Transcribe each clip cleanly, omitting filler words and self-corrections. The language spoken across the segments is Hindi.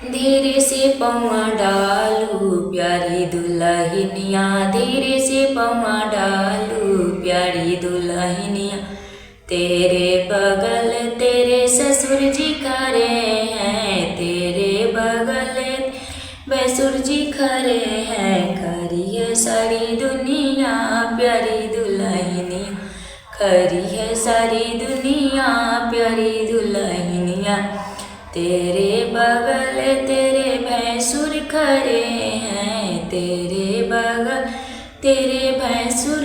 धीरे से पौआ डालू प्यारी दुल्हनिया, धीरे से पौआ डालू प्यारी दुल्हनिया। तेरे बगल तेरे ससुर जी खड़े हैं, तेरे बगल भैंसुर जी खड़े हैं। खड़ी है सारी दुनिया प्यारी दुल्हनिया, खड़ी है सारी दुनिया प्यारी दुल्हनिया। तेरे बगल तेरे भैंसुर खड़े हैं, तेरे बगल तेरे भैंसुर।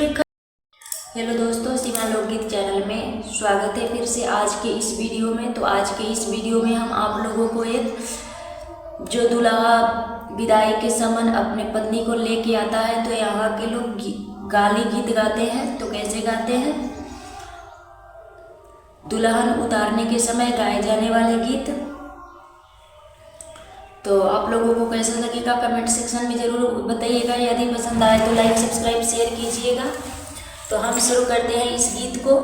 हेलो दोस्तों, सीमा लोकगीत चैनल में स्वागत है फिर से आज के इस वीडियो में। तो आज के इस वीडियो में हम आप लोगों को एक जो दूल्हा विदाई के समय अपने पत्नी को लेके आता है तो यहाँ के लोग गाली गीत गाते हैं। तो कैसे गाते हैं? दुल्हन उतारने के समय गाए जाने वाले गीत। तो आप लोगों को कैसा लगेगा कमेंट सेक्शन में ज़रूर बताइएगा। यदि पसंद आए तो लाइक सब्सक्राइब शेयर कीजिएगा। तो हम शुरू करते हैं इस गीत को।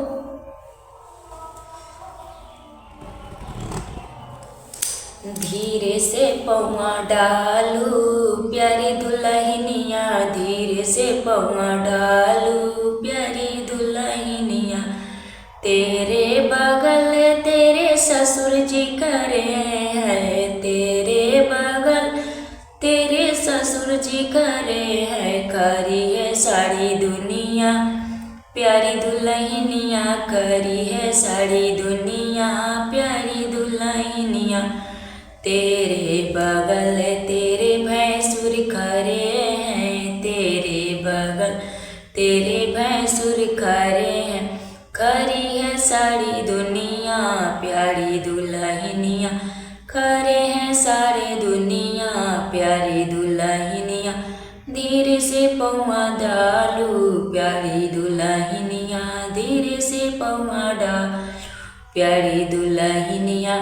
धीरे से पौआ डालू प्यारी दुल्हनिया, धीरे से पौआ डालू प्यारी दुल्हनिया। तेरे बगल तेरे ससुर जी खड़े हैं, तेरे बगल तेरे ससुर जी खड़े हैं। खड़ी है सारी दुनिया प्यारी दुल्हनिया, खड़ी है सारी दुनिया प्यारी दुल्हनिया। तेरे बगल तेरे भैंसुर खड़े हैं, तेरे बगल तेरे भैंसुर खड़े हैं। खड़ी है सारी दुनिया प्यारी दुल्हनिया, खड़े हैं सारे दुनिया प्यारी दुल्हनिया। धीरे से पौआ डालू प्यारी दुल्हनिया, धीरे से पौआ डालू प्यारी दुल्हनिया।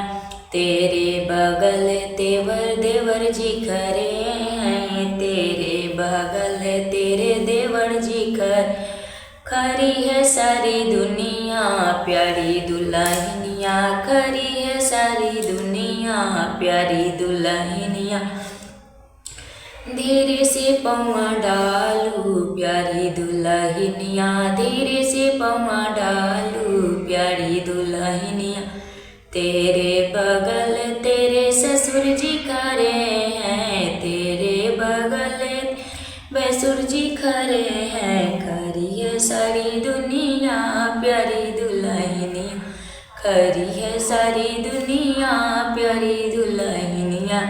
तेरे बगल तेवर देवर जी खड़े हैं, तेरे बगल तेरे देवर जी खड़ी है सारी दुनिया प्यारी दुल्हनिया, खड़ी है सारी दुनिया प्यारी दुल्हनिया। धीरे से पौआ डालू प्यारी दुल्हनिया, धीरे से पौआ डालू प्यारी दुल्हनिया। तेरे बगल तेरे ससुर जी खड़े हैं, तेरे बगल भैंसुर जी खड़े हैं। खड़ी है सारी दुनिया प्यारी दुल्हनिया, खड़ी है सारी दुनिया प्यारी दुल्हनिया।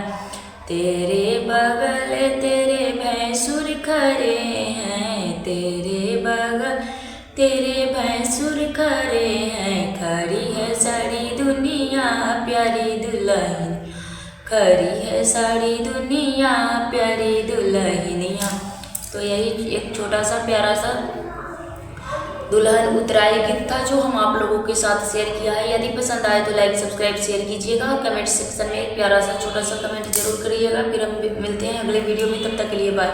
तेरे बगल तेरे भैंसुर खड़े हैं, तेरे बगल तेरे भैंसुर खड़े हैं। खड़ी है सारी दुनिया प्यारी दुल्हनिया, खड़ी है सारी दुनिया प्यारी दुल्हनिया। तो यही एक छोटा सा प्यारा सा दुल्हन उतराई गीत था जो हम आप लोगों के साथ शेयर किया है। यदि पसंद आए तो लाइक सब्सक्राइब शेयर कीजिएगा। कमेंट सेक्शन में एक प्यारा सा छोटा सा कमेंट जरूर करिएगा। फिर हम मिलते हैं अगले वीडियो में, तब तक के लिए बाय।